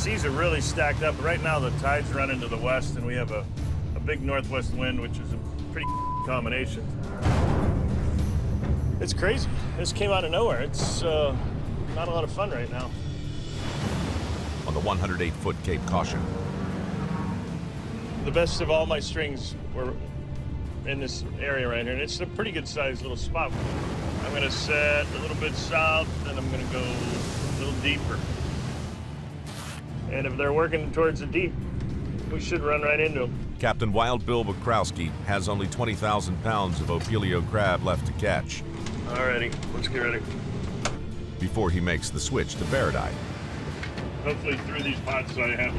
seas are really stacked up. Right now the tide's running to the west and we have a big northwest wind, which is a pretty combination. It's crazy. This came out of nowhere. It's not a lot of fun right now. On the 108-foot Cape Caution. The best of all my strings were in this area right here, and it's a pretty good sized little spot. I'm gonna set a little bit south, and I'm gonna go a little deeper. And if they're working towards the deep, we should run right into them. Captain Wild Bill Bukrowski has only 20,000 pounds of Opelio crab left to catch. Alrighty, let's get ready. Before he makes the switch to Baradite. Hopefully through these pots I have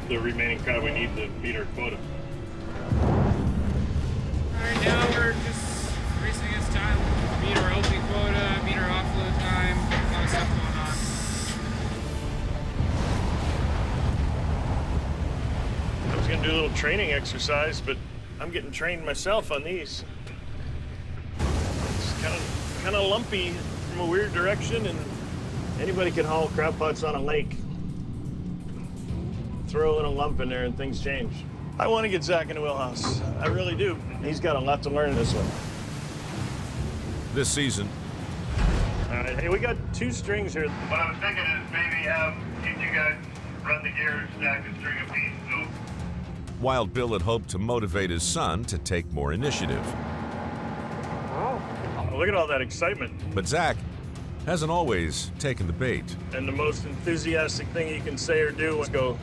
the remaining crab we need to meet our quota. Alright, now we're just racing against time. Meet our opening quota, meet our offload time, a lot of stuff going on. I was gonna do a little training exercise, but I'm getting trained myself on these. It's kind of lumpy from a weird direction, and anybody can haul crab pots on a lake. Throw a little lump in there and things change. I want to get Zach in the wheelhouse. I really do. He's got a lot to learn this one. This season. All right, hey, we got 2 strings here. What I was thinking is maybe have you guys run the gears, Zach, and string a piece. So. Wild Bill had hoped to motivate his son to take more initiative. Oh, look at all that excitement. But Zach hasn't always taken the bait. And the most enthusiastic thing you can say or do is go.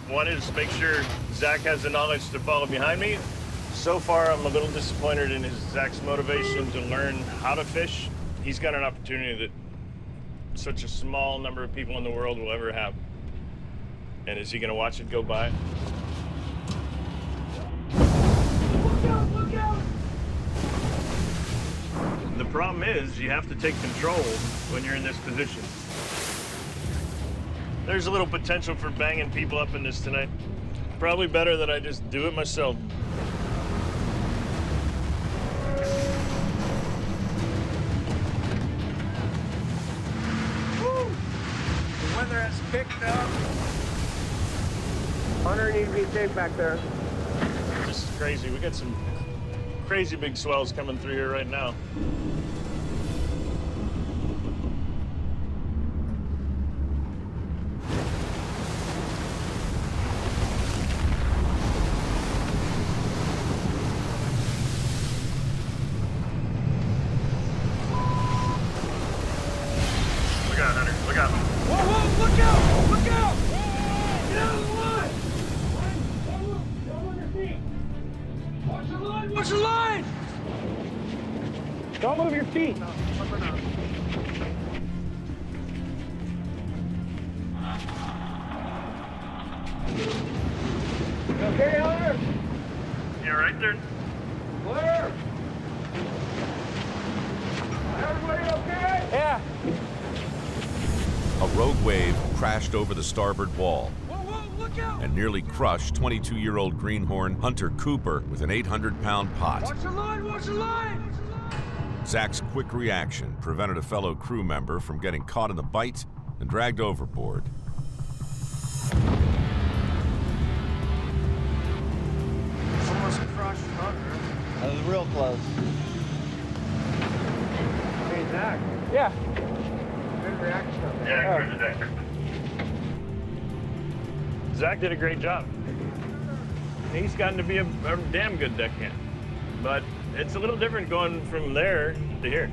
One is make sure Zach has the knowledge to follow behind me. So far, I'm a little disappointed in Zach's motivation to learn how to fish. He's got an opportunity that such a small number of people in the world will ever have. And is he gonna watch it go by? Look out, look out! The problem is you have to take control when you're in this position. There's a little potential for banging people up in this tonight. Probably better that I just do it myself. Woo! The weather has picked up. Hunter needs to be safe back there. This is crazy. We got some crazy big swells coming through here right now. Look out, Hunter. Look out. Whoa, whoa, look out! Look out! Get out of the line! Don't move your feet! Watch the line! Watch the line! Don't move your feet! No, okay, Hunter? You all right there? Clear! Everybody okay? Yeah. A rogue wave crashed over the starboard wall Whoa, whoa, look out! and nearly crushed 22-year-old greenhorn Hunter Cooper with an 800-pound pot. Watch the line! Watch the line! Zach's quick reaction prevented a fellow crew member from getting caught in the bite and dragged overboard. Almost crushed Hunter. That was real close. Hey, Zach. Yeah. Good reaction. Yeah, good today. Zach did a great job. He's gotten to be a damn good deckhand. But it's a little different going from there to here.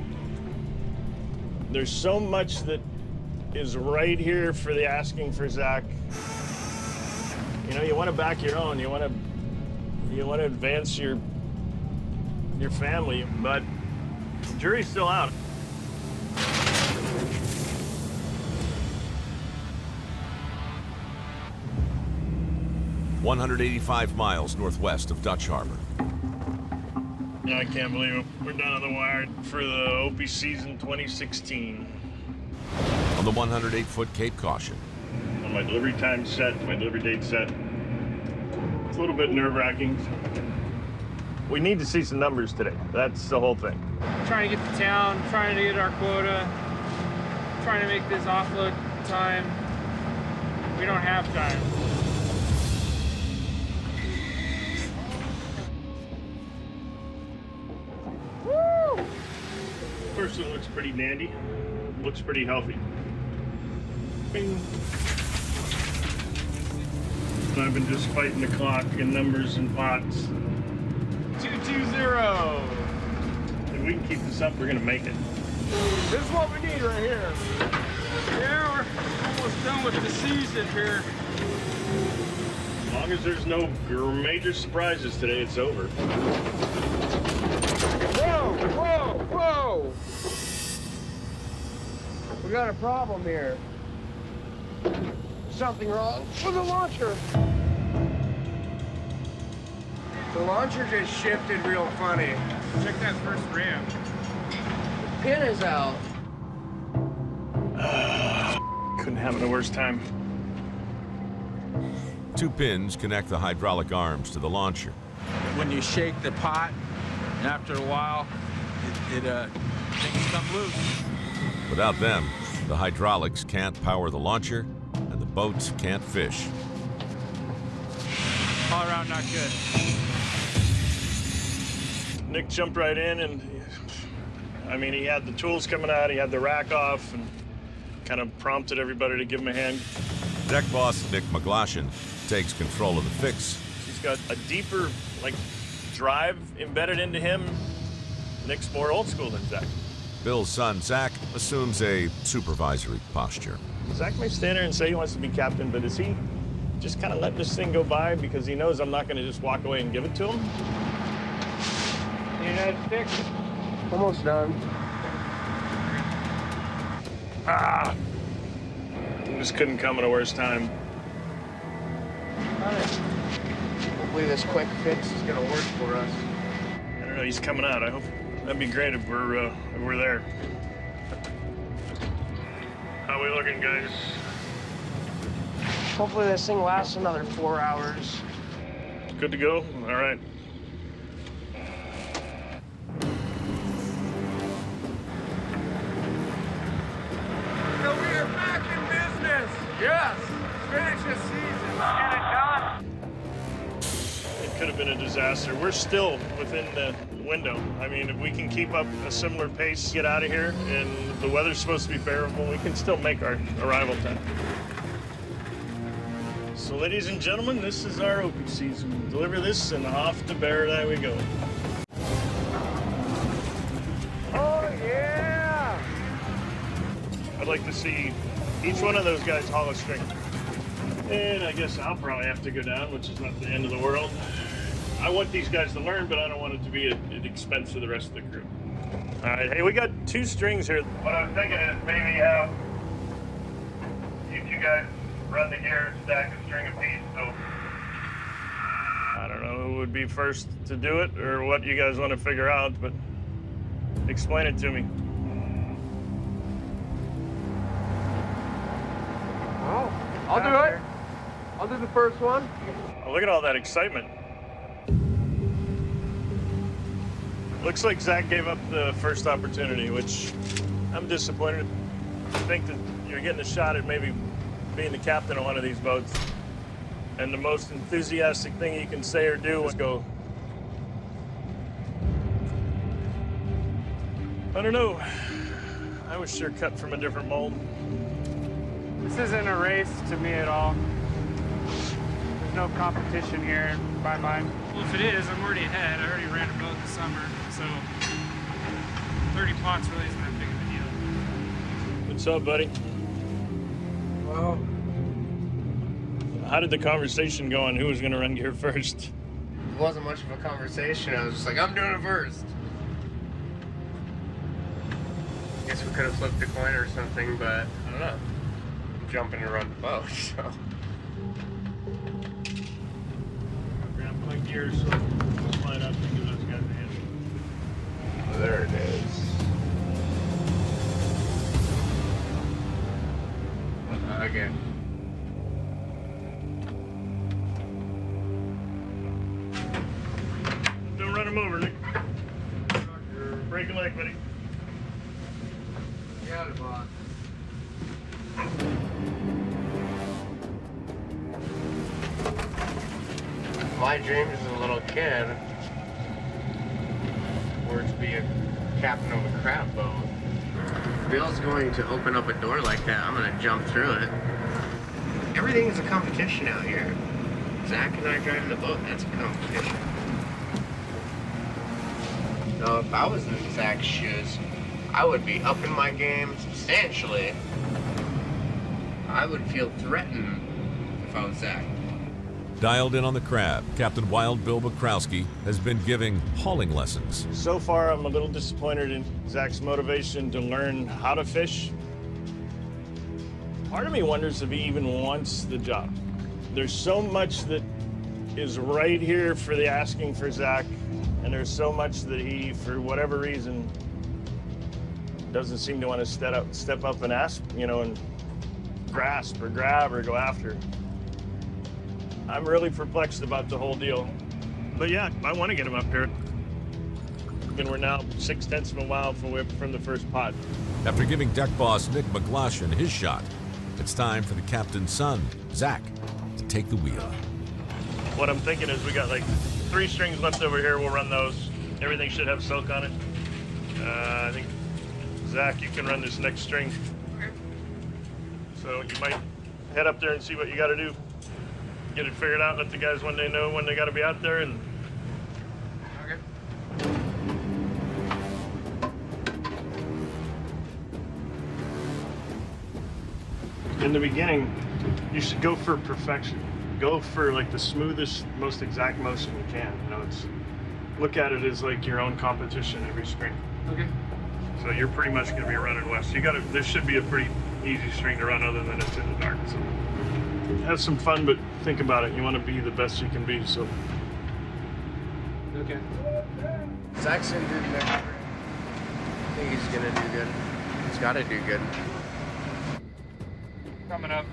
There's so much that is right here for the asking for Zach. You know, you want to back your own. You want to advance your family, but the jury's still out. "185 miles northwest of Dutch Harbor. I can't believe it. We're down on the wire for the Opie season 2016. On the 108-foot Cape Caution. My delivery time's set, my delivery date's set. It's a little bit nerve-wracking. We need to see some numbers today. That's the whole thing. Trying to get to town, trying to get our quota, trying to make this offload time. We don't have time. Woo! First one looks pretty dandy. Looks pretty healthy. Bing. I've been just fighting the clock and numbers and pots. 220. If we can keep this up, we're gonna make it. This is what we need right here. Yeah, we're almost done with the season here. As long as there's no major surprises today, it's over. Whoa, whoa, whoa! We got a problem here. Something wrong with the launcher. The launcher just shifted real funny. Check that first ramp. The pin is out. Couldn't have a worse time. 2 pins connect the hydraulic arms to the launcher. When you shake the pot, after a while, things come loose. Without them, the hydraulics can't power the launcher, and the boats can't fish. All around not good. Nick jumped right in, and I mean, he had the tools coming out, he had the rack off, and kind of prompted everybody to give him a hand. Deck boss Nick McGlashan takes control of the fix. He's got a deeper, like, drive embedded into him. Nick's more old school than Zach. Bill's son, Zach, assumes a supervisory posture. Zach may stand there and say he wants to be captain, but is he just kind of letting this thing go by because he knows I'm not going to just walk away and give it to him? You know, fixed. Almost done. Ah! This couldn't come at a worse time. Hopefully this quick fix is gonna work for us. I don't know, he's coming out. I hope that'd be great if we're there. How we looking, guys? Hopefully this thing lasts another 4 hours. Good to go? All right. So we are back in business. Yes. Finish this season. Let's get it done. It could have been a disaster. We're still within the window. I mean, if we can keep up a similar pace, get out of here, and the weather's supposed to be favorable, we can still make our arrival time. So, ladies and gentlemen, this is our open season. Deliver this, and off to Paradise we go. Oh yeah. I'd like to see each one of those guys haul a string. And I guess I'll probably have to go down, which is not the end of the world. I want these guys to learn, but I don't want it to be at the expense of the rest of the crew. All right, hey, we got 2 strings here. What I'm thinking is maybe have you 2 guys run the gear, stack a string apiece, so I don't know who would be first to do it or what you guys want to figure out, but explain it to me. Oh, I'll do it. I'll do the first one. Oh, look at all that excitement. Looks like Zach gave up the first opportunity, which I'm disappointed. I think that you're getting a shot at maybe being the captain of one of these boats. And the most enthusiastic thing you can say or do is go. I don't know. I was sure cut from a different mold. This isn't a race to me at all. There's no competition here in my mind. Well, if it is, I'm already ahead. I already ran a boat this summer, so 30 pots really isn't that big of a deal. What's up, buddy? Well, How did the conversation go on who was going to run gear first? it wasn't much of a conversation. I was just like, I'm doing it first. Guess we could have flipped a coin or something, but I don't know. I'm jumping to run the boat, so. Grab my gear so let's line up and give those guys a hand. Oh, there it is. Again. Don't run him over. Break a leg, buddy. Got it, boss. My dreams as a little kid were to be a captain of a crab boat. If Bill's going to open up a door like that, I'm gonna jump through it. Everything is a competition out here. Zach and I driving the boat, that's a competition. So if I was in Zach's shoes, I would be upping my game substantially. I would feel threatened if I was Zach. Dialed in on the crab, Captain Wild Bill Bukowski has been giving hauling lessons. So far, I'm a little disappointed in Zach's motivation to learn how to fish. Part of me wonders if he even wants the job. There's so much that is right here for the asking for Zach, and there's so much that he, for whatever reason, doesn't seem to want to step up and ask, you know, and grasp or grab or go after. I'm really perplexed about the whole deal. But yeah, I want to get him up here. And we're now 0.6 of a mile from the first pod. After giving deck boss Nick McGlashan his shot, it's time for the captain's son, Zach, to take the wheel. What I'm thinking is we got like 3 strings left over here. We'll run those. Everything should have silk on it. I think, Zach, you can run this next string. So you might head up there and see what you got to do. Get it figured out, let the guys one day know when they got to be out there. And Okay. in the beginning, you should go for perfection. Go for like the smoothest, most exact motion you can. You know, look at it as like your own competition every string. Okay. So you're pretty much going to be running west. This should be a pretty easy string to run, other than it's in the dark. So have some fun, but think about it. You want to be the best you can be. So. Okay. Zach's in good next year. I think he's gonna do good. He's gotta do good. Coming up.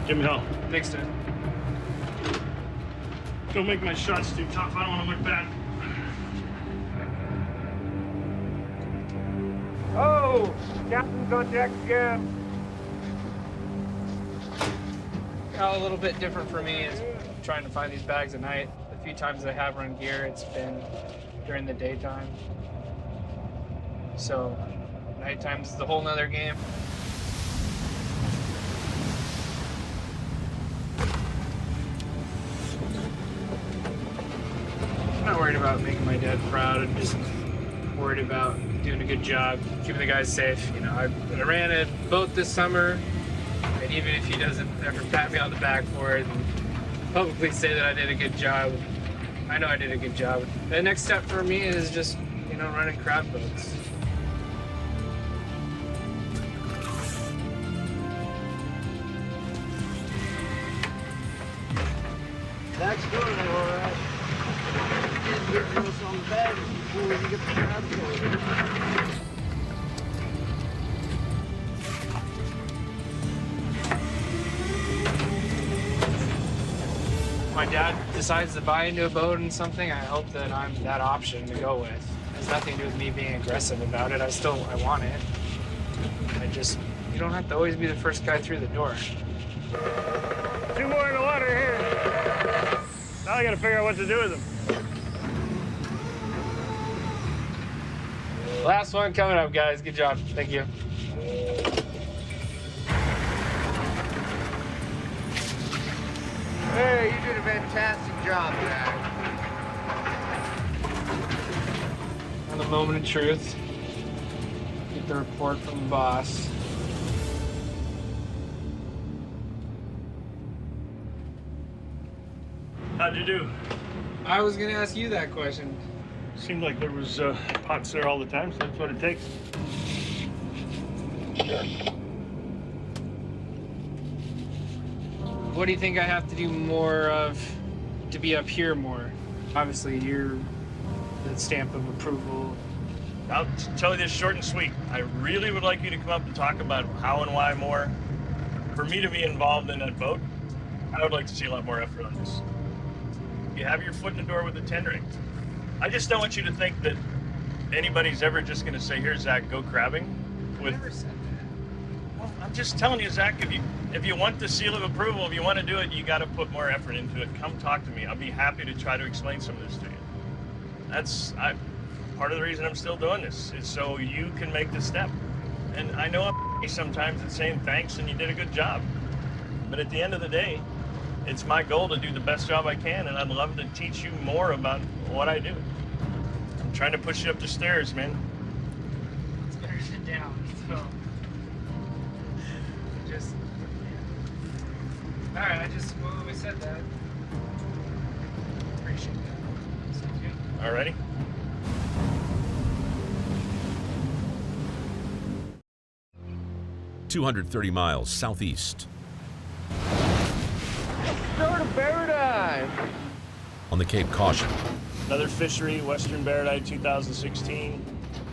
Give him hell. Thanks, Dad. Don't make my shots too tough. I don't want to look bad. Oh! Captain's on deck again. A little bit different for me is trying to find these bags at night. The few times I have run gear, it's been during the daytime. So, nighttime is a whole nother game. I'm not worried about making my dad proud. I'm just worried about doing a good job, keeping the guys safe. You know, I ran a boat this summer, and even if he doesn't ever pat me on the back for it and publicly say that I did a good job, I know I did a good job. The next step for me is just, you know, running crab boats. That's good, all right. Just get us on the bag before we get the crabs going. If my dad decides to buy into a boat and something, I hope that I'm that option to go with. It has nothing to do with me being aggressive about it. I want it. You don't have to always be the first guy through the door. 2 more in the water here. Now I got to figure out what to do with them. Last one coming up, guys. Good job. Thank you. Hey, you did a fantastic job, Zach. On the moment of truth, get the report from the boss. How'd you do? I was gonna ask you that question. Seemed like there was pots there all the time, so that's what it takes. What do you think I have to do more of to be up here more? Obviously, you're the stamp of approval. I'll tell you this short and sweet. I really would like you to come up and talk about how and why more. For me to be involved in that boat, I would like to see a lot more effort on this. You have your foot in the door with the tendering. I just don't want you to think that anybody's ever just going to say, "Here, Zach, go crabbing." With, Never said that. well, I'm just telling you, Zach, if you want the seal of approval, if you want to do it, you got to put more effort into it. Come talk to me. I'll be happy to try to explain some of this to you. That's part of the reason I'm still doing this is so you can make the step. And I know I'm sometimes at saying thanks and you did a good job, but at the end of the day, it's my goal to do the best job I can, and I'd love to teach you more about what I do. I'm trying to push you up the stairs, man. It's better to sit down. So just all right. Well, we said that. Appreciate that. Sounds good. Alrighty. .230 miles southeast. Start a paradise. On the Cape Caution. Another fishery, Western Baradite 2016.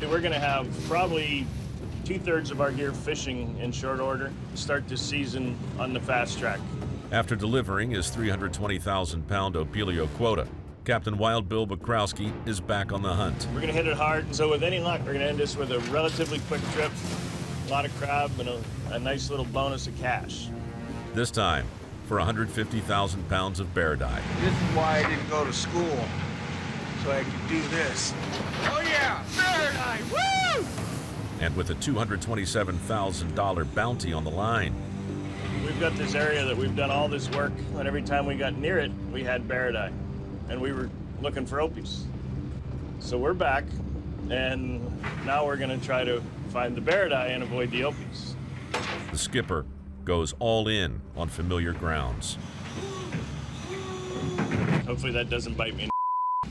We're gonna have probably 2/3 of our gear fishing in short order. Start this season on the fast track. After delivering his 320,000-pound Opelio quota, Captain Wild Bill Bukowski is back on the hunt. We're gonna hit it hard, and so with any luck, we're gonna end this with a relatively quick trip, a lot of crab, and a nice little bonus of cash. This time for 150,000 pounds of Baradite. This is why I didn't go to school, so I could do this. Oh yeah, Paradise, woo! And with a $227,000 bounty on the line. We've got this area that we've done all this work, and every time we got near it, we had Baradite, and we were looking for Opies. So we're back, and now we're gonna try to find the Baradite and avoid the Opies. The skipper goes all in on familiar grounds. Hopefully that doesn't bite me. If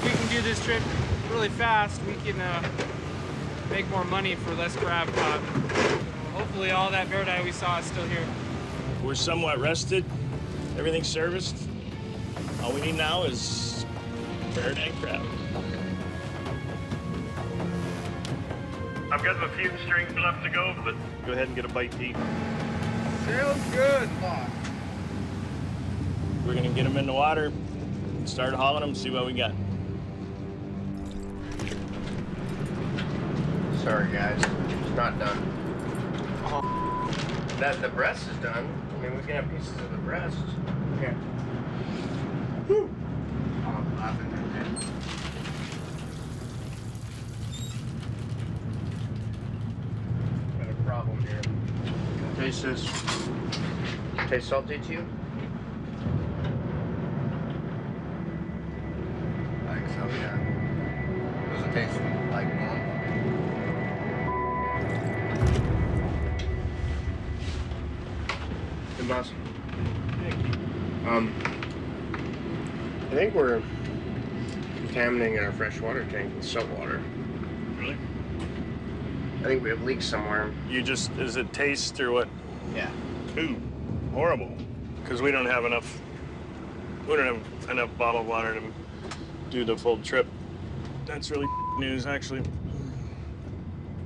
we can do this trip really fast, we can make more money for less crab caught. Hopefully all that Baradite we saw is still here. We're somewhat rested, everything's serviced. All we need now is Baradite crab. I've got a few strings left to go, but go ahead and get a bite to eat. Sounds good, boss. We're gonna get them in the water and start hauling them, see what we got. Sorry, guys. It's not done. That the breast is done. I mean, we can have pieces of the breast. Okay. Whew. I'm laughing at that. Got a problem here. Taste this. Taste salty to you? I think so, yeah. Does it taste like normal? Good boss. I think we're contaminating our fresh water tank with salt water. Really? I think we have leaks somewhere. Is it taste or what? Yeah. Ooh, horrible. Because we don't have enough bottled water to do the full trip. That's really news, actually.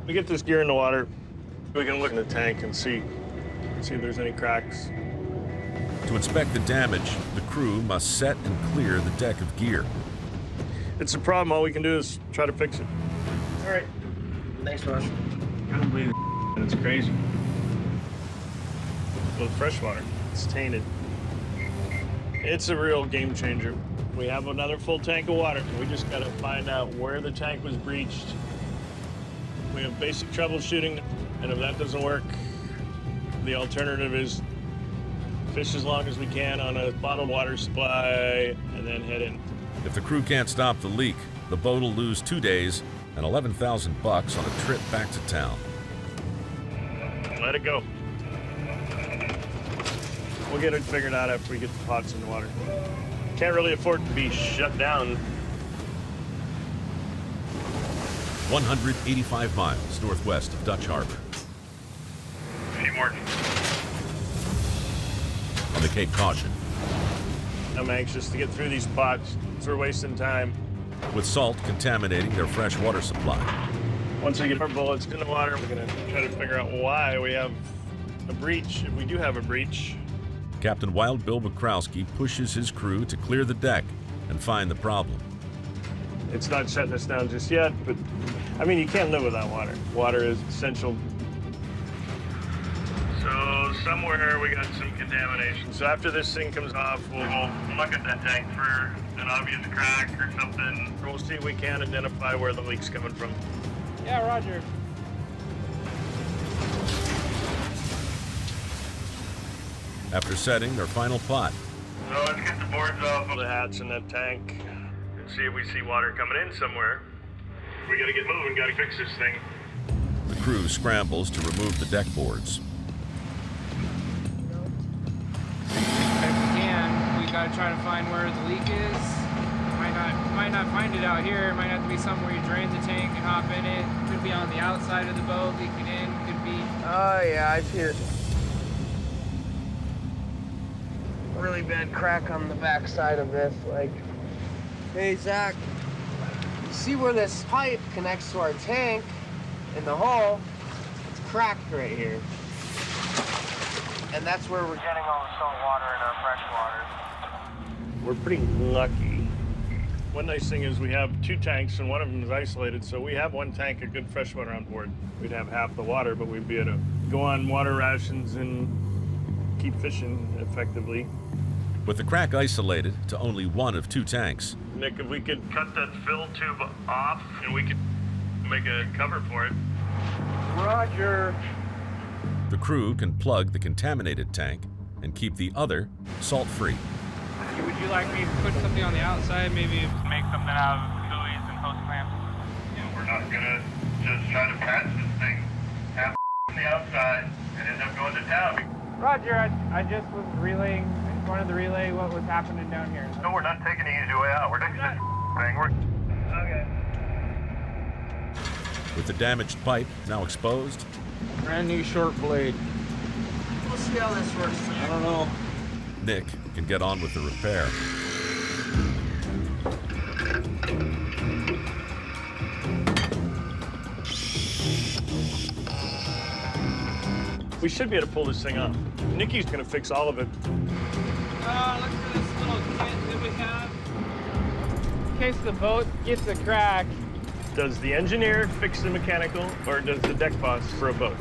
We get this gear in the water, we can look in the tank and see if there's any cracks. To inspect the damage, the crew must set and clear the deck of gear. It's a problem, all we can do is try to fix it. All right. Thanks, boss. I don't believe it. It's crazy. With fresh water, it's tainted. It's a real game changer. We have another full tank of water. We just gotta find out where the tank was breached. We have basic troubleshooting, and if that doesn't work, the alternative is fish as long as we can on a bottled water supply and then head in. If the crew can't stop the leak, the boat will lose 2 days and $11,000 on a trip back to town. Let it go. We'll get it figured out after we get the pots in the water. Can't really afford to be shut down. 185 miles northwest of Dutch Harbor. Hey, Morton. On the Cape Caution. I'm anxious to get through these pots, so we're wasting time. With salt contaminating their fresh water supply. Once we get our bullets in the water, we're gonna try to figure out why we have a breach, if we do have a breach. Captain Wild Bill Bukowski pushes his crew to clear the deck and find the problem. It's not shutting us down just yet, but I mean, you can't live without water. Water is essential. So somewhere we got some contamination. So after this thing comes off, we'll look at that tank for an obvious crack or something. We'll see if we can identify where the leak's coming from. Yeah, Roger. After setting their final pot, So let's get the boards off of the hatch in that tank and see if we see water coming in somewhere. We gotta get moving, gotta fix this thing. the crew scrambles to remove the deck boards. If we can, we gotta try to find where the leak is. Might not find it out here. It might have to be somewhere you drain the tank and hop in it. Could be on the outside of the boat leaking in. Could be. Oh yeah, I see it. Really bad crack on the back side of this. Like, hey Zach, you see where this pipe connects to our tank in the hull? It's cracked right here. And that's where we're getting all the salt water and our fresh water. We're pretty lucky. One nice thing is we have 2 tanks and one of them is isolated, so we have 1 tank of good fresh water on board. We'd have half the water, but we'd be able to go on water rations and keep fishing effectively. With the crack isolated to only 1 of 2 tanks, Nick, if we could cut that fill tube off and we could make a cover for it. Roger. the crew can plug the contaminated tank and keep the other salt-free. Would you like me to put something on the outside? Maybe make something out of buoys and hose clamps? We're not gonna just try to patch this thing, have on the outside, and end up going to town. Roger, I just was relaying. I just wanted to relay what was happening down here. No, we're not taking the easy way out. We're taking this thing. Okay. With the damaged pipe now exposed, Brand new short blade. We'll see how this works. I don't know. Nick can get on with the repair. We should be able to pull this thing off. Nikki's gonna fix all of it. Look for this little kit that we have. In case the boat gets a crack. Does the engineer fix the mechanical, or does the deck boss for a boat?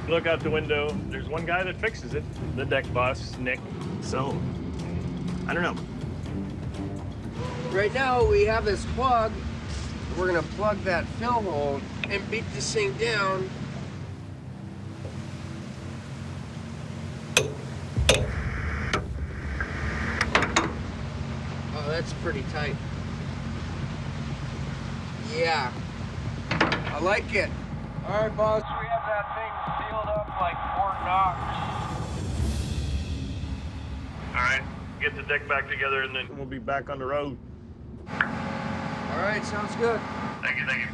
Look out the window. There's one guy that fixes it, the deck boss, Nick. So, I don't know. Right now we have this plug. We're gonna plug that fill hole and beat this thing down. Oh, that's pretty tight. Yeah, I like it. All right, boss. We have that thing sealed up like Fort Knox. All right, get the deck back together, and then we'll be back on the road. All right, sounds good. Thank you, thank you.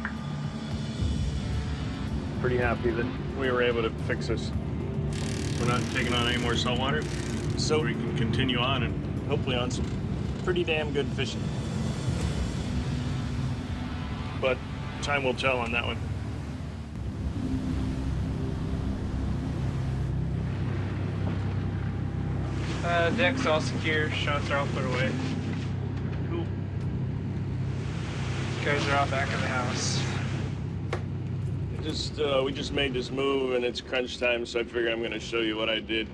Pretty happy that we were able to fix this. We're not taking on any more salt water, so we can continue on and hopefully on some pretty damn good fishing. But time will tell on that one. Deck's all secure. Shots are all put away. Cool. Guys are out back of the house. We just made this move and it's crunch time, so I figure I'm gonna show you what I did.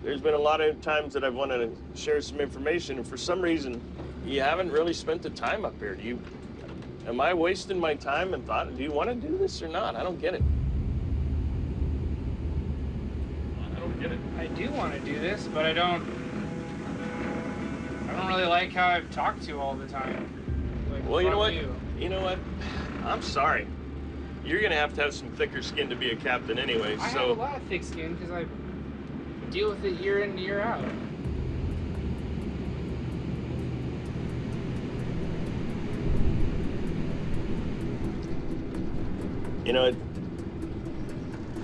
There's been a lot of times that I've wanted to share some information, and for some reason, you haven't really spent the time up here. Am I wasting my time and thought, do you want to do this or not? I don't get it. I don't get it. I do want to do this, but I don't really like how I've talked to all the time. Like, Well, you know fuck what? you. You know what? I'm sorry. You're gonna have to have some thicker skin to be a captain anyway, I have a so. lot of thick skin because I deal with it year in and year out. You know,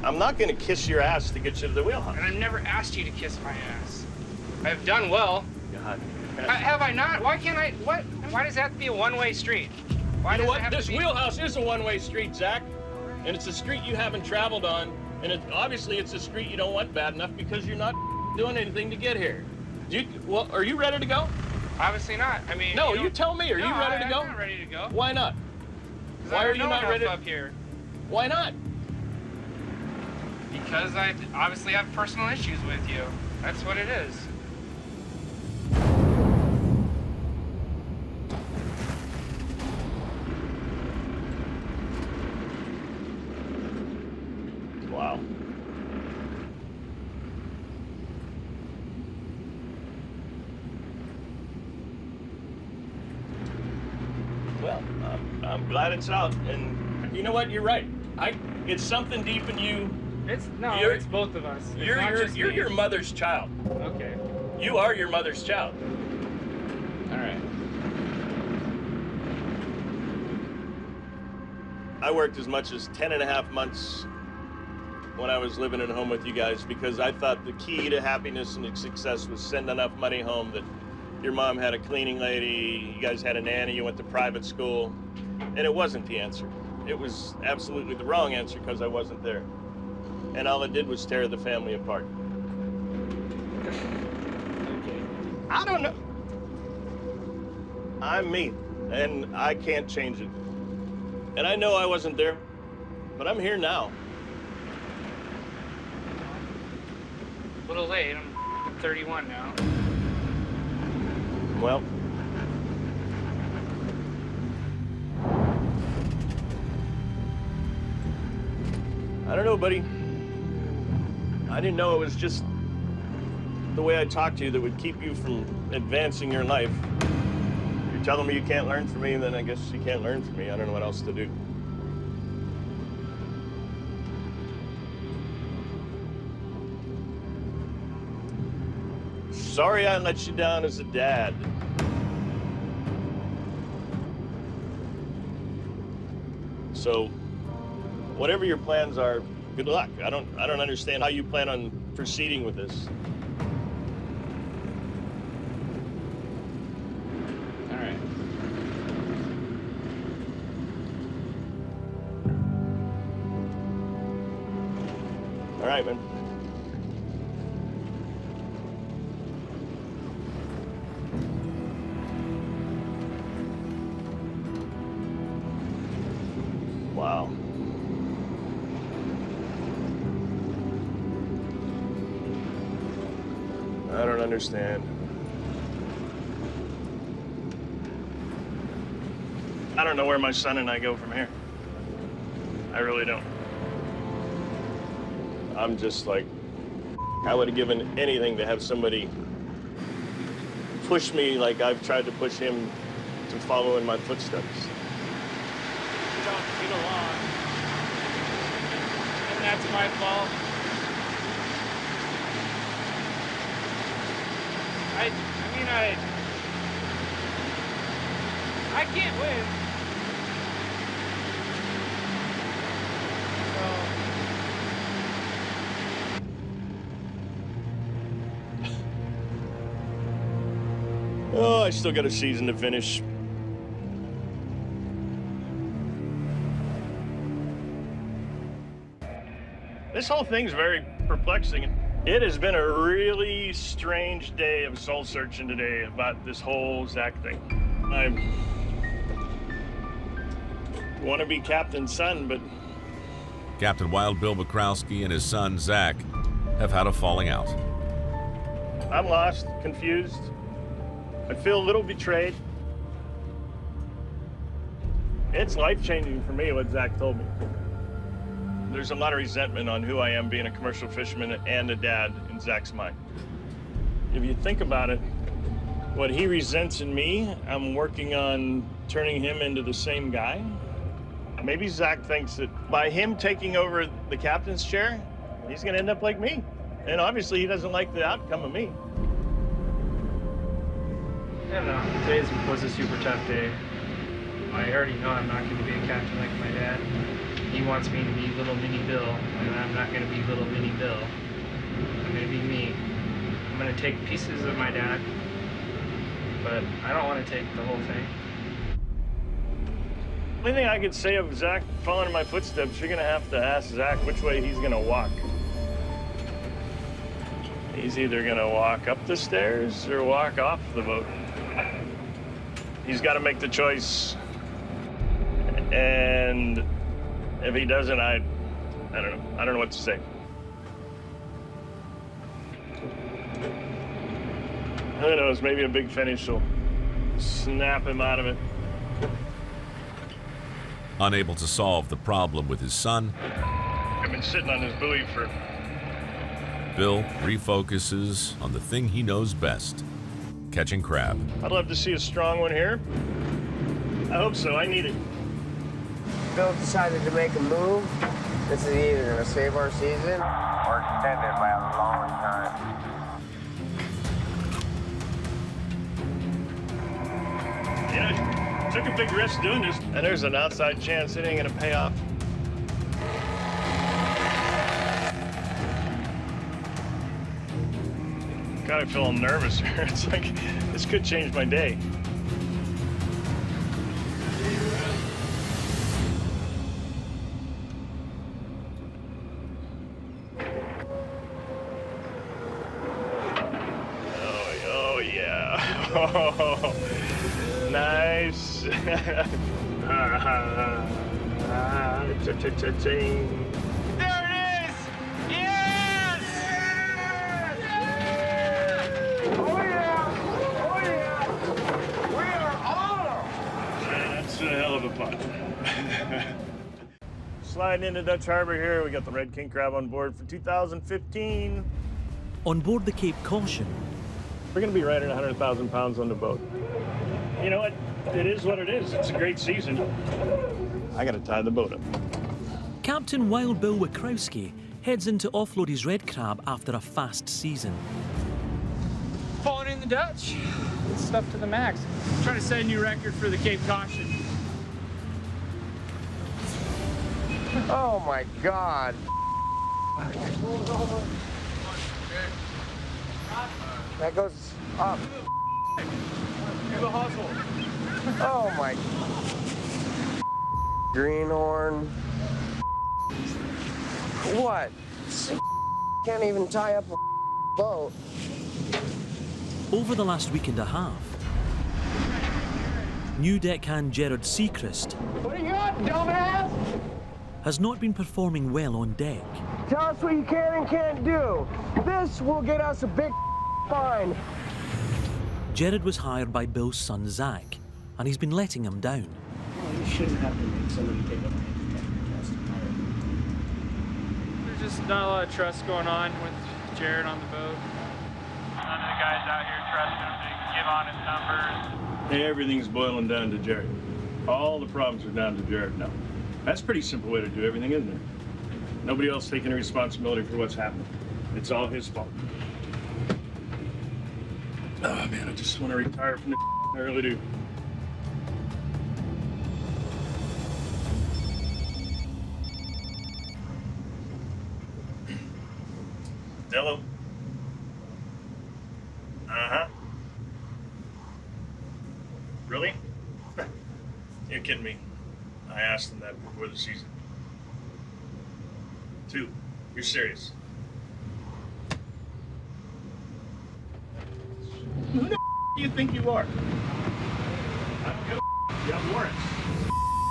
I'm not gonna kiss your ass to get you to the wheelhouse. And I've never asked you to kiss my ass. I've done well. God. Have I not? Why can't I? What? Why does it have to be a one-way street? Why You know does it what? have This to be? wheelhouse is a one-way street, Zach. And it's a street you haven't traveled on. And obviously it's a street you don't want bad enough because you're not doing anything to get here. Well, are you ready to go? Obviously not. I mean, No, you you tell me. Are you ready to go? I'm not ready to go. Why not? 'Cause Why I are don't you know not enough ready? up here? Why not? Because I obviously have personal issues with you. That's what it is. Wow. Well, I'm glad it's out, and you know what? You're right. It's something deep in you. It's You're- both of us. It's You're not just you're me. your mother's child. Okay. You are your mother's child. All right. I worked as much as 10 and a half months when I was living at home with you guys because I thought the key to happiness and success was send enough money home that your mom had a cleaning lady, you guys had a nanny, you went to private school, and it wasn't the answer. It was absolutely the wrong answer because I wasn't there. And all it did was tear the family apart. Okay. I don't know. I'm me, and I can't change it. And I know I wasn't there, but I'm here now. A little late. I'm 31 now. Well, I don't know, buddy. I didn't know it was just the way I talked to you that would keep you from advancing your life. You're telling me you can't learn from me, then I guess you can't learn from me. I don't know what else to do. Sorry I let you down as a dad. So, whatever your plans are, good luck. I don't understand how you plan on proceeding with this. All right. All right, man. Wow. I don't understand. I don't know where my son and I go from here. I really don't. I'm just like, I would have given anything to have somebody push me like I've tried to push him to follow in my footsteps. We don't get along. And that's my fault. I can't win. Oh, I still got a season to finish. This whole thing's very perplexing. It has been a really strange day of soul searching today about this whole Zach thing. I want to be Captain's son, but Captain Wild Bill Bukowski and his son, Zach, have had a falling out. I'm lost, confused. I feel a little betrayed. It's life-changing for me what Zach told me. There's a lot of resentment on who I am being a commercial fisherman and a dad in Zach's mind. If you think about it, what he resents in me, I'm working on turning him into the same guy. Maybe Zach thinks that by him taking over the captain's chair, he's gonna end up like me. And obviously he doesn't like the outcome of me. I don't know. Today was a super tough day. I already know I'm not going to be a captain like my dad. He wants me to be little mini Bill, and I'm not going to be little mini Bill. I'm going to be me. I'm going to take pieces of my dad, but I don't want to take the whole thing. The only thing I could say of Zach following in my footsteps, you're gonna have to ask Zach which way he's gonna walk. He's either gonna walk up the stairs or walk off the boat. he's got to make the choice. And if he doesn't, I don't know. I don't know what to say. Who knows? Maybe a big finish will snap him out of it. Unable to solve the problem with his son, I've been sitting on this buoy for... Bill refocuses on the thing he knows best, catching crab. I'd love to see a strong one here. I hope so. I need it. Bill decided to make a move. This is either going to save our season or extend it by a long time. Yeah, took a big risk doing this, and there's an outside chance it ain't gonna pay off. Kind of feeling nervous here. It's like, this could change my day. Oh yeah. Oh, nice. Cha-cha-cha-ching. There it is! Yes! Oh yeah! Oh yeah! We are on them! That's a hell of a putt. Sliding into Dutch Harbor here, we got the Red King Crab on board for 2015. On board the Cape Caution, We're gonna be right at 100,000 pounds on the boat. You know what? It is what it is. It's a great season. I gotta tie the boat up. Captain Wild Bill Wachowski heads in to offload his red crab after a fast season. Pulling in the Dutch. Stuff to the max. Trying to set a new record for the Cape Caution. Oh my God. That goes up. Do the hustle. Oh my. Greenhorn. What? Can't even tie up a boat. Over the last week and a half, new deckhand Gerard Seacrest What do you got, dumbass? has not been performing well on deck. Tell us what you can and can't do. This will get us a big fine. Gerard was hired by Bill's son Zach, and he's been letting him down. Well, you shouldn't have to make somebody take a test. There's just not a lot of trust going on with Jared on the boat. None of the guys out here trust him to give honest numbers. Everything's boiling down to Jared. All the problems are down to Jared now. That's a pretty simple way to do everything, isn't it? Nobody else taking responsibility for what's happening. It's all his fault. Oh man, I just want to retire from the I really do. Hello? Uh-huh. Really? You're kidding me. I asked them that before the season. 2. You're serious? Who the do you think you are? You have warrants.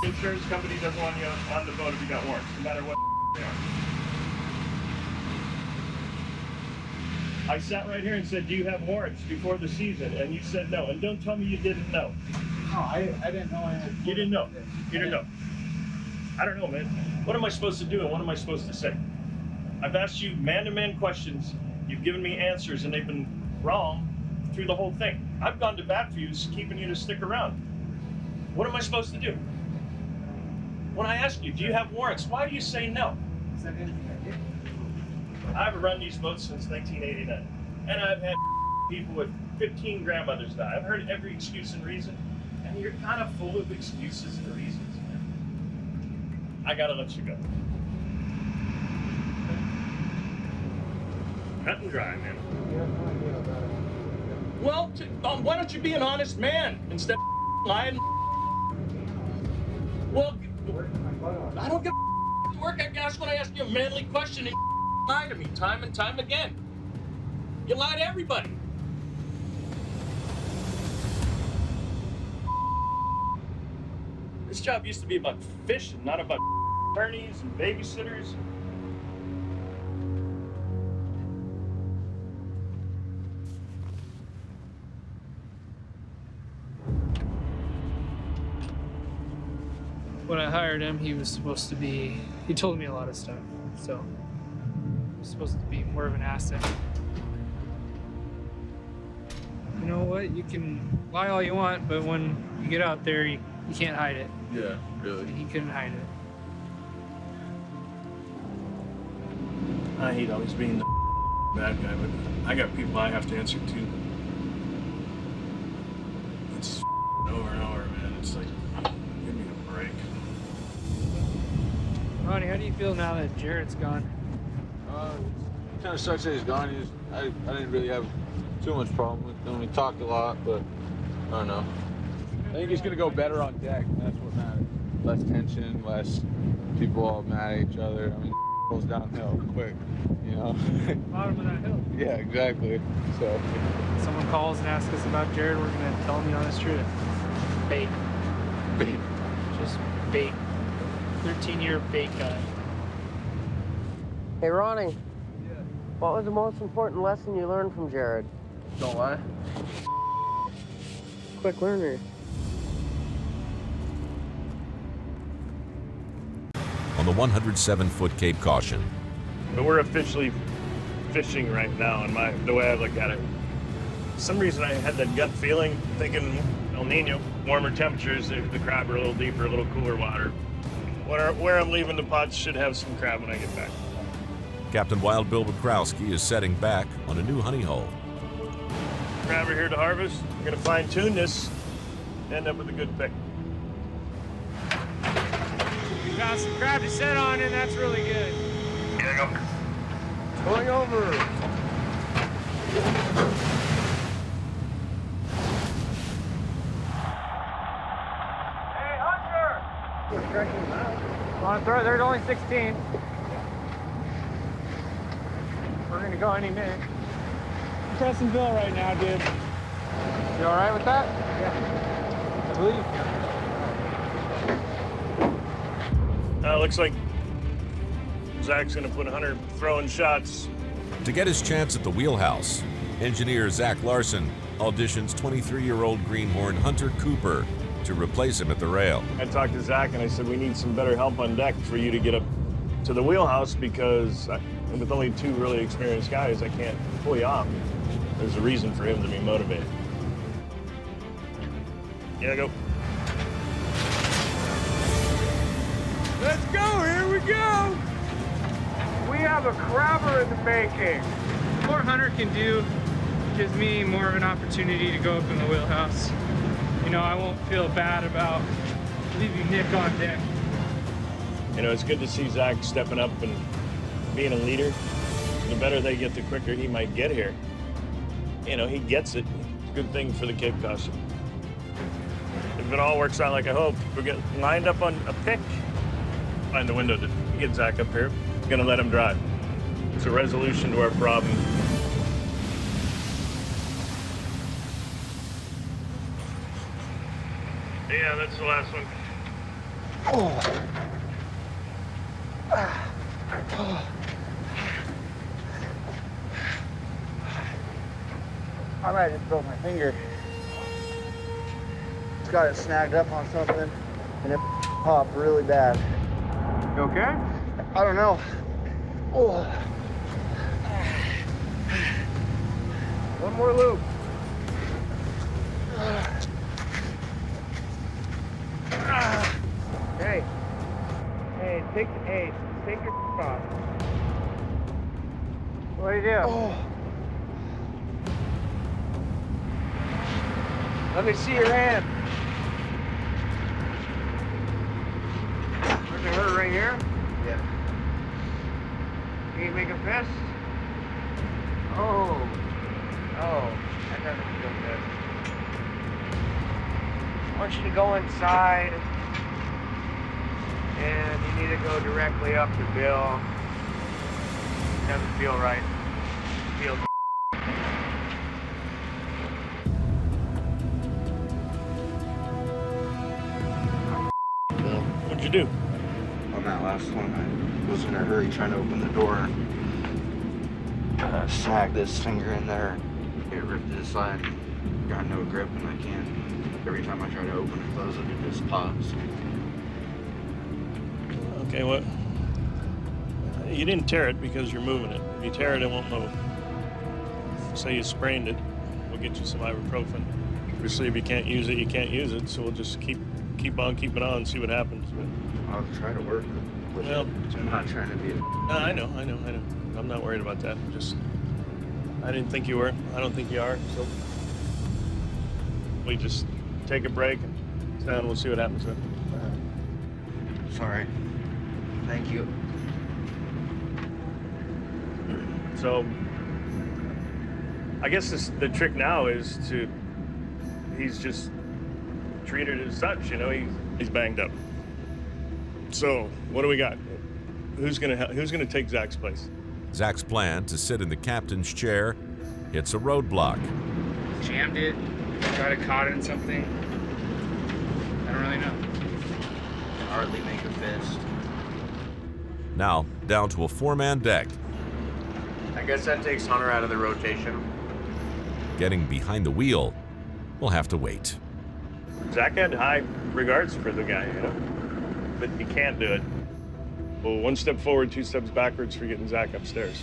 The insurance company doesn't want you on the boat if you got warrants, no matter what they are. I sat right here and said, do you have warrants before the season? And you said no. And don't tell me you didn't know. No, I didn't know I had. You didn't know. You didn't know. I don't know, man. What am I supposed to do and what am I supposed to say? I've asked you man-to-man questions. You've given me answers and they've been wrong through the whole thing. I've gone to bat for you, keeping you to stick around. What am I supposed to do? When I ask you, do you have warrants? Why do you say no? Is that anything I did? I've run these boats since 1989. And I've had people with 15 grandmothers die. I've heard every excuse and reason. And you're kind of full of excuses and reasons, man. I gotta let you go. Cut and dry, man. Well, why don't you be an honest man instead of lying? Well, I don't give a to work. I ask when I ask you a manly question and you lie to me time and time again. You lie to everybody. This job used to be about fishing, not about attorneys and babysitters. When I hired him, he was supposed to be, he told me a lot of stuff, so he was supposed to be more of an asset. You know what, you can lie all you want, but when you get out there, you can't hide it. Yeah, really. And he couldn't hide it. I hate always being the bad guy, but I got people I have to answer to. It's over and over, man. It's like, give me a break. Ronnie, how do you feel now that Jared's gone? It kind of sucks that he's gone. I didn't really have too much problem with him. We talked a lot, but I don't know. I think he's going to go better on deck. That's what matters. Less tension, less people all mad at each other. I mean, goes downhill quick, you know? Bottom of that hill. Yeah, exactly. So. If someone calls and asks us about Jared, we're going to tell them the honest truth. Bait. Bait. Just bait. 13-year bait guy. Hey, Ronnie. Yeah. What was the most important lesson you learned from Jared? Don't lie. Quick learner. On the 107-foot Cape Caution, But we're officially fishing right now, and the way I look at it. For some reason I had that gut feeling, thinking El Nino, warmer temperatures, the crab are a little deeper, a little cooler water. Where I'm leaving the pots should have some crab when I get back. Captain Wild Bill Wikrowski is setting back on a new honey hole. Crab are here to harvest. We're gonna fine tune this, end up with a good pick. We got some crab to set on, and that's really good. Here I go. Going over. Hey, Hunter! Want to throw? There's only 16. We're gonna go any minute. Pressing Bill right now, dude. You all right with that? Yeah. I believe. Looks like Zach's gonna put Hunter throwing shots. To get his chance at the wheelhouse, engineer Zach Larson auditions 23-year-old greenhorn Hunter Cooper to replace him at the rail. I talked to Zach and I said, we need some better help on deck for you to get up to the wheelhouse because with only two really experienced guys, I can't pull you off. There's a reason for him to be motivated. Yeah, go. Let's go, here we go! We have a crabber in the making. The more Hunter can do gives me more of an opportunity to go up in the wheelhouse. You know, I won't feel bad about leaving Nick on deck. You know, it's good to see Zach stepping up and being a leader. The better they get, the quicker he might get here. You know, he gets it. It's a good thing for the Cape Caution. If it all works out like I hope, we'll get lined up on a pick. Find the window to get Zach up here. Gonna let him drive. It's a resolution to our problem. Yeah, that's the last one. I might just broke my finger. It's got it snagged up on something, and it popped really bad. You okay? I don't know. Oh. One more loop. Hey. Hey, take your off. What do you do? Oh. Let me see your hand. Where's it hurt, right here? Yeah. You ain't making fist? Oh. Oh, that doesn't feel good. I want you to go inside, and you need to go directly up to Bill. It doesn't feel right. It feels What'd you do? On that last one, I was in a hurry trying to open the door. Snagged this finger in there. It ripped it aside. Got no grip, and I can't. Every time I try to open and close it, it just pops. Okay, what? You didn't tear it because you're moving it. If you tear it, it won't move. Say you sprained it, we'll get you some ibuprofen. Obviously, if you can't use it, you can't use it. So we'll just keep on keeping on and see what happens. But, I'll try to work with it. I'm not trying to be. I know. I'm not worried about that. I didn't think you were. I don't think you are. So we just take a break and sit down and we'll see what happens then. Sorry. Thank you. So I guess the trick now is he's just treated as such, you know, he's banged up. So what do we got? Who's gonna take Zach's place? Zach's plan to sit in the captain's chair hits a roadblock. Jammed it, tried to caught it in something. I don't really know. Hardly make a fist. Now down to a 4-man deck. I guess that takes Hunter out of the rotation. Getting behind the wheel will have to wait. Zach had high regards for the guy, you know, but he can't do it. Well, 1 step forward, 2 steps backwards for getting Zach upstairs.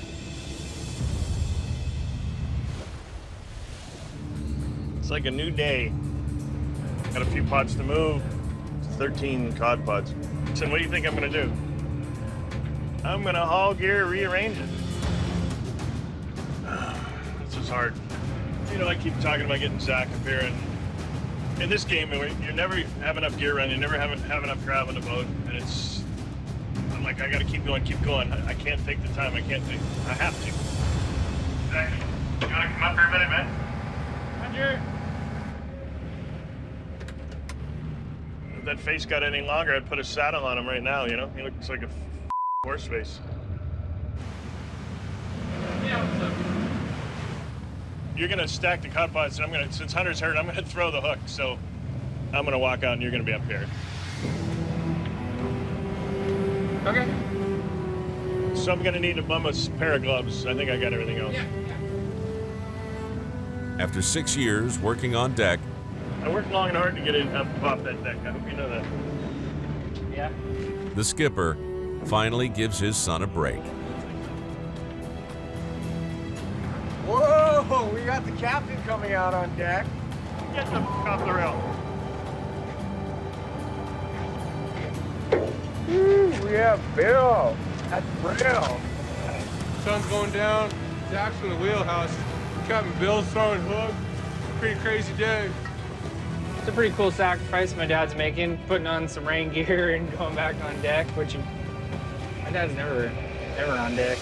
It's like a new day. Got a few pods to move. 13 cod pods. So what do you think I'm gonna do? I'm gonna haul gear, rearrange it. This is hard. You know, I keep talking about getting Zach up here, and in this game, you never have enough gear run, you never have enough grab on the boat, and I'm like, I gotta keep going. I can't take the time, I have to. Zach, you wanna come up here a minute, man? Roger. If that face got any longer, I'd put a saddle on him right now, you know? He looks like a horse face. Yeah, what's up? You're gonna stack the cod pods, and since Hunter's hurt, I'm gonna throw the hook, so I'm gonna walk out and you're gonna be up here. Okay. So I'm gonna need a pair of gloves. I think I got everything else. Yeah. After 6 years working on deck, I worked long and hard to get it up off that deck. I hope you know that. Yeah. the skipper finally gives his son a break. Whoa, we got the captain coming out on deck. Get the off the rail. Woo, we have Bill at the rail. Sun's going down. Zach's in the wheelhouse. Captain Bill's throwing hooks. Pretty crazy day. It's a pretty cool sacrifice my dad's making, putting on some rain gear and going back on deck, which my dad's never on deck.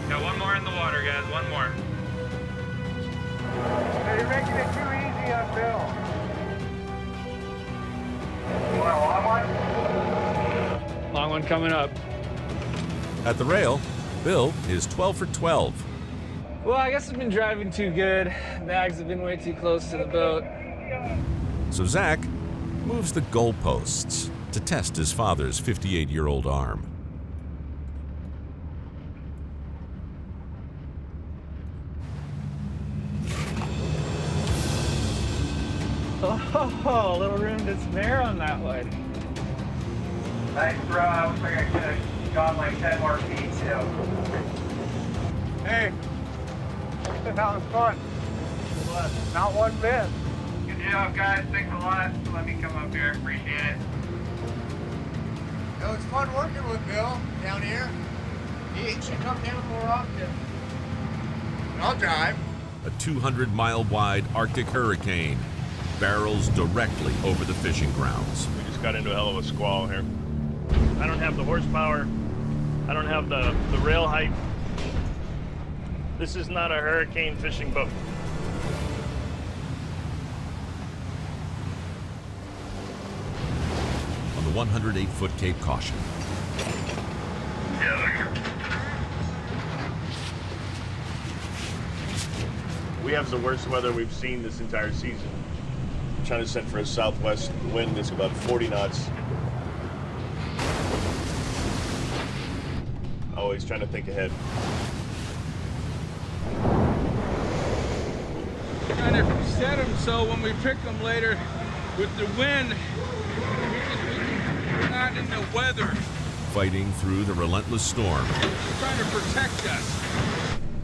Got one more in the water, guys, one more. Hey, you're making it too easy on Bill. Long one coming up. At the rail, Bill is 12 for 12. Well, I guess I've been driving too good. Bags have been way too close to the boat. So Zach moves the goalposts to test his father's 58-year-old arm. Oh, a little room to spare on that one. Thanks, bro. I looks like I could have gone like 10 more feet, too. Hey, that was fun. Not one bit. Good job, guys. Thanks a lot for letting me come up here. Appreciate it. It was fun working with Bill down here. He should come down more often. I'll drive. A 200-mile-wide Arctic hurricane barrels directly over the fishing grounds. We just got into a hell of a squall here. I don't have the horsepower. I don't have the rail height. This is not a hurricane fishing boat. On the 108-foot Cape Caution, We have the worst weather we've seen this entire season. I'm trying to set for a southwest wind that's about 40 knots. Always trying to think ahead. Kind of set them so when we pick them later with the wind, we're not in the weather. Fighting through the relentless storm, Trying to protect us.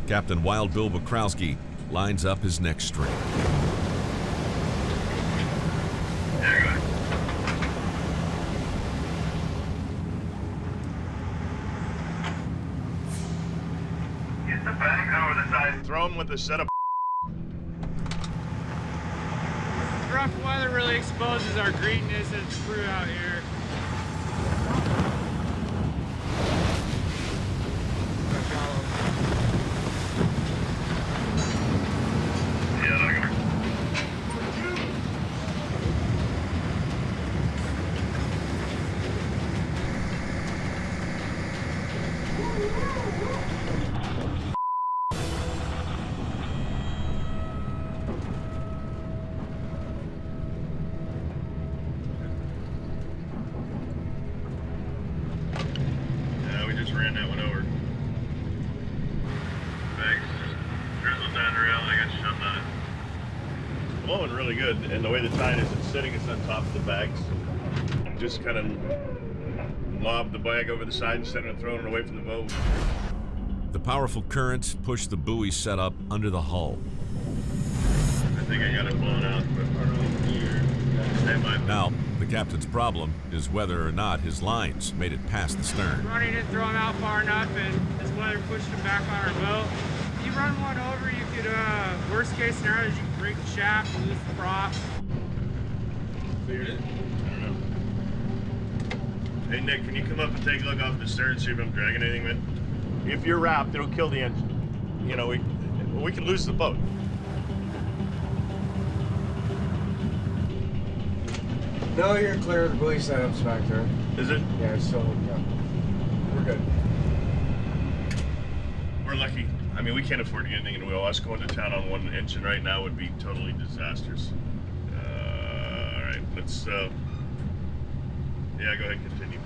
Captain Wild Bill Wakrowski lines up his next string. Get the bag over the side. Throw him with a set of. Rough weather really exposes our greenness and crew out here. We just ran that one over. Bags drizzled down the rail and I got shoved on it. It's blowing really good, and the way the tide is, it's sitting us on top of the bags. Just kind of lob the bag over the side instead of throwing it away from the boat. The powerful current pushed the buoy setup under the hull. I think I got it blown out, but stand by. Now, the captain's problem is whether or not his lines made it past the stern. Ronnie didn't throw him out far enough, and this weather pushed him back on our boat. If you run one over, you could, worst case scenario is you can break the shaft and lose the prop. Figured it. I don't know. Hey Nick, can you come up and take a look off the stern and see if I'm dragging anything, man? If you're wrapped, it'll kill the engine. You know, we can lose the boat. No, you're clear of the buoy setups back there. Is it? Yeah, it's still hooked up. We're good. We're lucky. I mean, we can't afford to get anything in the wheel. Us going to town on one engine right now would be totally disastrous. All right, let's, yeah, go ahead and continue.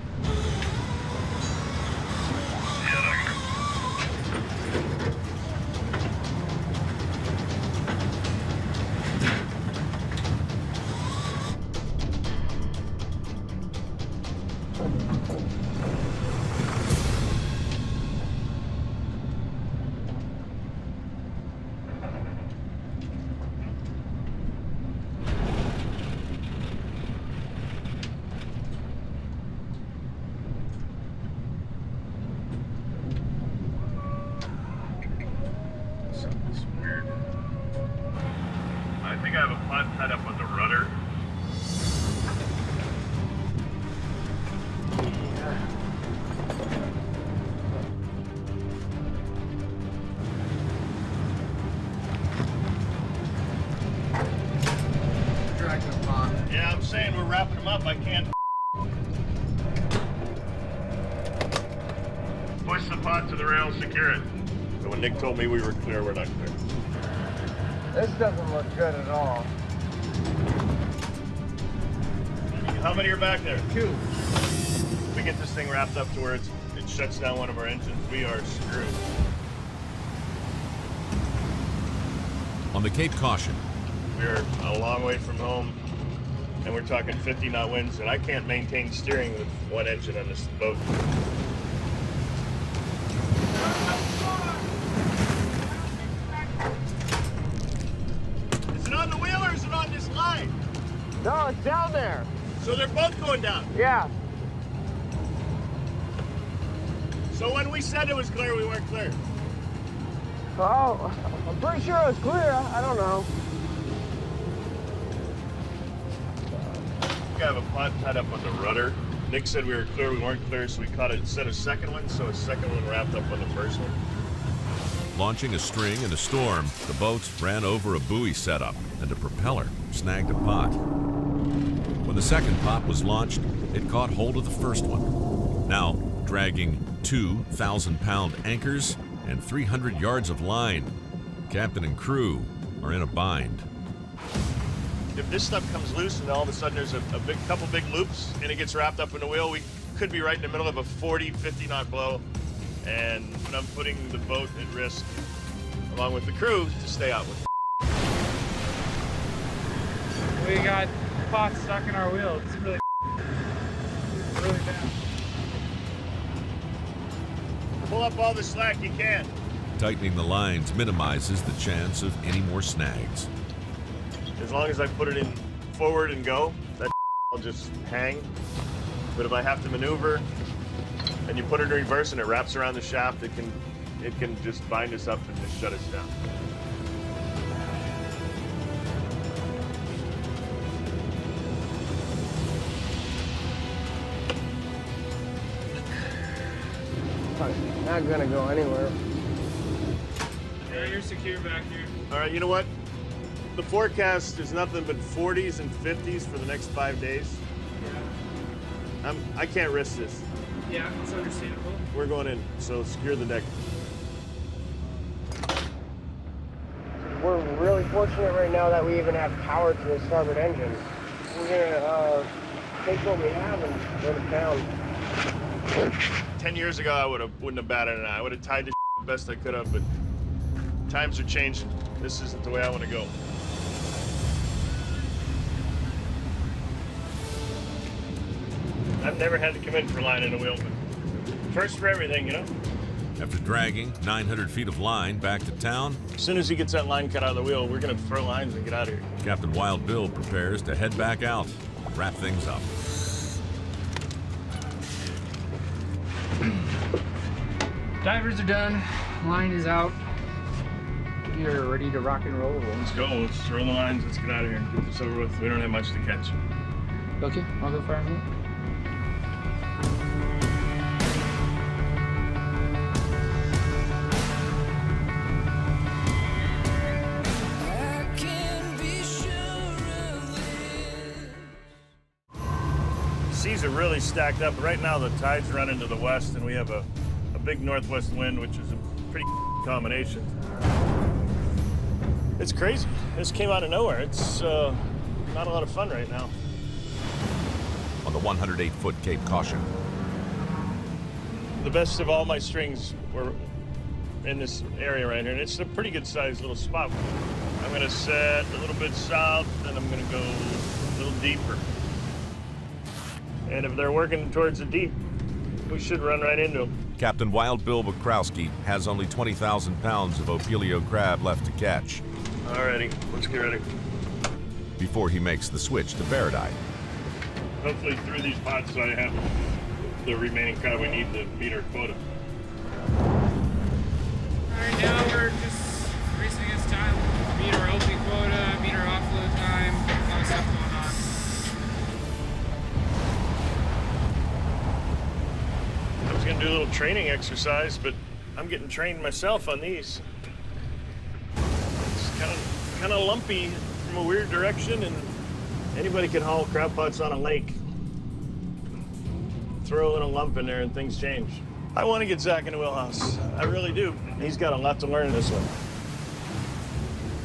Something's weird. I think I have a pot tied up on the rudder. Drag the pot. Yeah, I'm saying we're wrapping them up. I can't push the pot to the rail, secure it. So when Nick told me we were clear, we're not clear. This doesn't look good at all. How many are back there? 2. If we get this thing wrapped up to where it shuts down one of our engines, we are screwed. On the Cape Caution, We're a long way from home, and we're talking 50 knot winds, and I can't maintain steering with one engine on this boat. Is it on the wheel or is it on this line? No, it's down there. So they're both going down. Yeah. So when we said it was clear, we weren't clear. Oh, I'm pretty sure it was clear. I don't know. We have a pot tied up on the rudder. Nick said we were clear, we weren't clear, so we caught it instead of second one, so a second one wrapped up on the first one. launching a string in a storm, the boat ran over a buoy setup and a propeller snagged a pot. When the second pot was launched, it caught hold of the first one. Now, dragging 2,000-pound anchors and 300 yards of line, captain and crew are in a bind. If this stuff comes loose and all of a sudden there's a couple big loops and it gets wrapped up in the wheel, we could be right in the middle of a 40, 50 knot blow. And I'm putting the boat at risk, along with the crew, to stay out with it. We got pots stuck in our wheel. It's really bad. Pull up all the slack you can. Tightening the lines minimizes the chance of any more snags. As long as I put it in forward and go, that will just hang. But if I have to maneuver and you put it in reverse and it wraps around the shaft, it can just bind us up and just shut us down. Not gonna go anywhere. Yeah, you're secure back here. All right, you know what? The forecast is nothing but 40s and 50s for the next 5 days. Yeah. I can't risk this. Yeah, it's understandable. We're going in, so secure the deck. We're really fortunate right now that we even have power to the starboard engine. We're gonna take what we have and go to town. 10 years ago, I wouldn't have batted an eye. I would have tied the best I could have, but times are changing. This isn't the way I want to go. I've never had to come in for line in a wheel, but first for everything, you know? After dragging 900 feet of line back to town, As soon as he gets that line cut out of the wheel, we're going to throw lines and get out of here. Captain Wild Bill prepares to head back out, wrap things up. Divers are done. Line is out. We are ready to rock and roll. Let's go. Let's throw the lines. Let's get out of here and get this over with. We don't have much to catch. Okay, I'll go fire them. Seas are really stacked up. Right now, the tide's running to the west, and we have a big northwest wind, which is a pretty combination. It's crazy. This came out of nowhere. It's not a lot of fun right now. On the 108-foot Cape Caution, The best of all my strings were in this area right here, and it's a pretty good sized little spot. I'm gonna set a little bit south, and I'm gonna go a little deeper. And if they're working towards the deep, we should run right into them. Captain Wild Bill Wakrowski has only 20,000 pounds of Ophelio crab left to catch Alrighty, let's get ready. before he makes the switch to Baradite. Hopefully through these pots I have the remaining crab we need to meet our quota. Alright, now we're just racing against time. Meet our opening quota, meet our offload time, a lot of stuff going on. I was gonna do a little training exercise, but I'm getting trained myself on these. It's kind of lumpy from a weird direction, and anybody can haul crab pots on a lake. Throw a little lump in there and things change. I want to get Zach in the wheelhouse. I really do. He's got a lot to learn this one.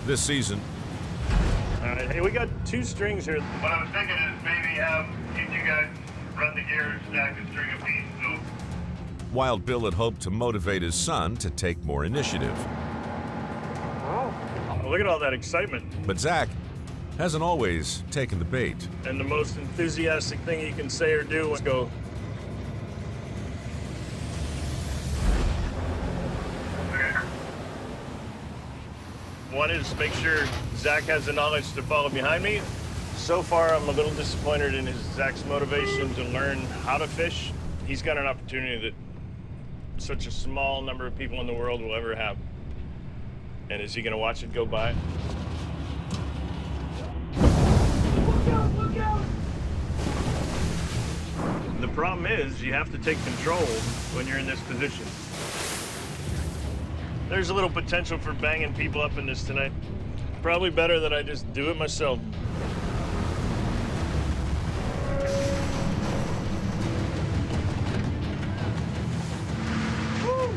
This season, All right, hey, we got 2 strings here. What I was thinking is maybe have you guys run the gear, Zach, and string a piece. So Wild Bill had hoped to motivate his son to take more initiative. Oh, look at all that excitement. But Zach hasn't always taken the bait. And the most enthusiastic thing you can say or do is go. One is make sure Zach has the knowledge to follow behind me. So far, I'm a little disappointed in Zach's motivation to learn how to fish. He's got an opportunity that such a small number of people in the world will ever have. And is he going to watch it go by? Look out! Look out! The problem is you have to take control when you're in this position. There's a little potential for banging people up in this tonight. Probably better that I just do it myself. Woo!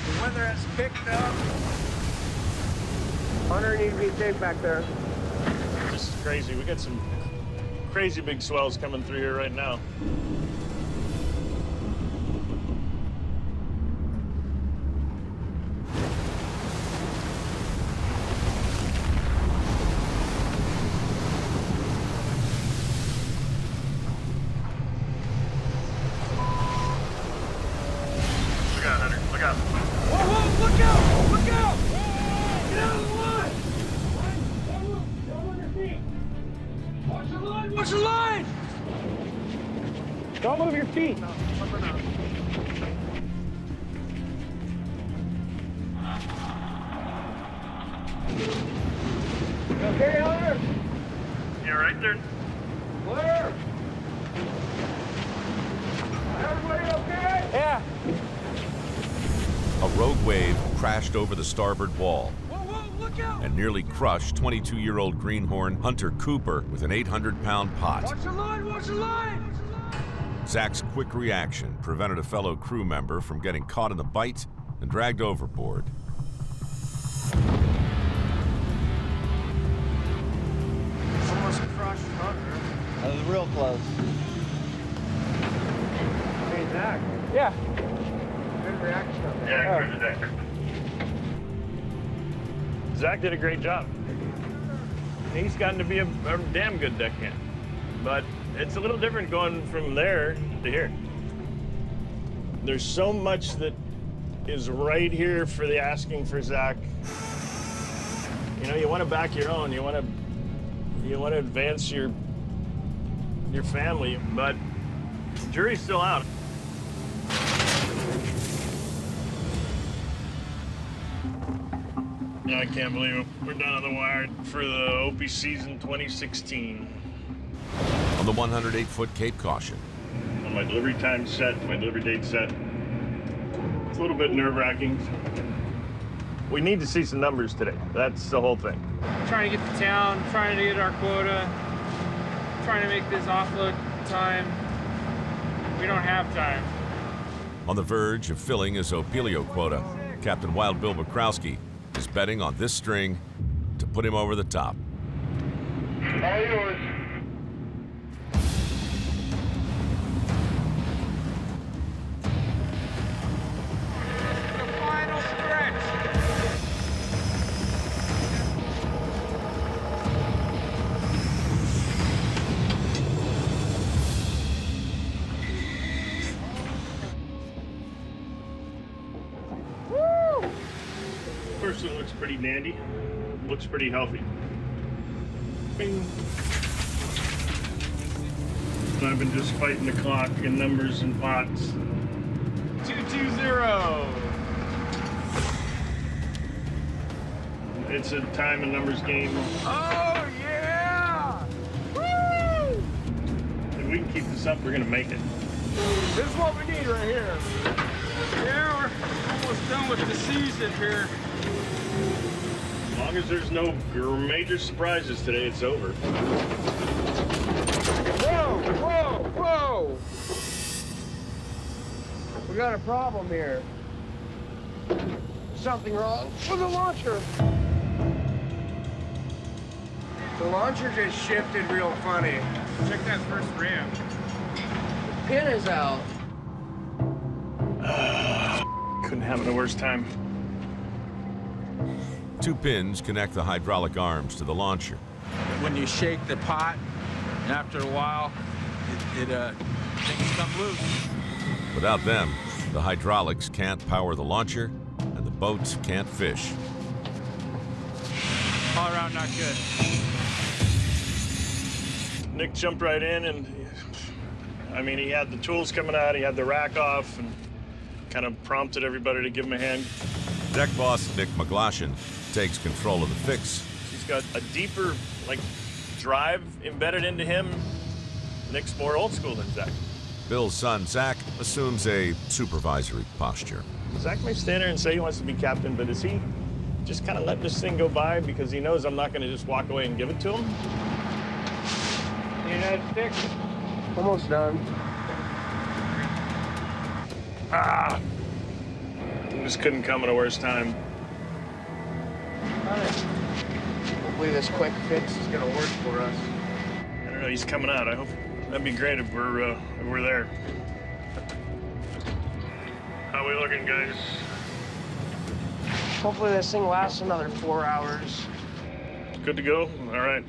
The weather has picked up. Hunter needs to be safe back there. This is crazy. We got some crazy big swells coming through here right now. Look out, Hunter. Look out. Whoa, whoa, look out! Look out! Get out of the line! Don't move! Don't move your feet! Watch the line! Watch the line! Don't move your feet. Okay, Hunter? You all right there? Clear. Everybody okay? Yeah. A rogue wave crashed over the starboard wall Whoa, whoa, look out! and nearly crushed 22-year-old greenhorn Hunter Cooper with an 800-pound pot. Watch the line! Watch the line! Zach's quick reaction prevented a fellow crew member from getting caught in the bite and dragged overboard. Almost crushed Hunter. That was real close. Hey, Zach. Yeah. Good reaction up there. Yeah, clear the deck. Zach did a great job. He's gotten to be a damn good deckhand. But it's a little different going from there to here. There's so much that is right here for the asking for Zach. You know, you want to back your own. You want to advance your family, but the jury's still out. I can't believe it. We're down on the wire for the Opie season 2016. On the 108-foot Cape Caution, Well, my delivery time's set, my delivery date's set. It's a little bit nerve-wracking. We need to see some numbers today. That's the whole thing. Trying to get to town, trying to get our quota, trying to make this offload time. We don't have time. on the verge of filling his Opelio quota, Captain Wild Bill Bukowski is betting on this string to put him over the top. All yours. First one looks pretty dandy. Looks pretty healthy. Bing. And I've been just fighting the clock and numbers and pots. 220. It's a time and numbers game. Oh yeah! Woo! If we can keep this up, we're gonna make it. This is what we need right here. Yeah, we're almost done with the season here. As long as there's no major surprises today, it's over. Whoa, whoa, whoa! We got a problem here. Something wrong with the launcher. The launcher just shifted real funny. Check that first ram. The pin is out. Couldn't have a worse time. Two pins connect the hydraulic arms to the launcher. When you shake the pot, after a while, things come loose. Without them, the hydraulics can't power the launcher and the boats can't fish. All around not good. Nick jumped right in and, I mean, he had the tools coming out, he had the rack off, and kind of prompted everybody to give him a hand. Deck boss Nick McGlashan takes control of the fix. He's got a deeper, like, drive embedded into him. Nick's more old school than Zach. Bill's son, Zach, assumes a supervisory posture. Zach may stand there and say he wants to be captain, but is he just kind of letting this thing go by because he knows I'm not going to just walk away and give it to him? Need that fixed? Almost done. Ah! This couldn't come at a worse time. Got it. Hopefully this quick fix is gonna work for us. I don't know, he's coming out. I hope that'd be great if we're there. How we looking, guys? Hopefully this thing lasts another 4 hours. Good to go? All right.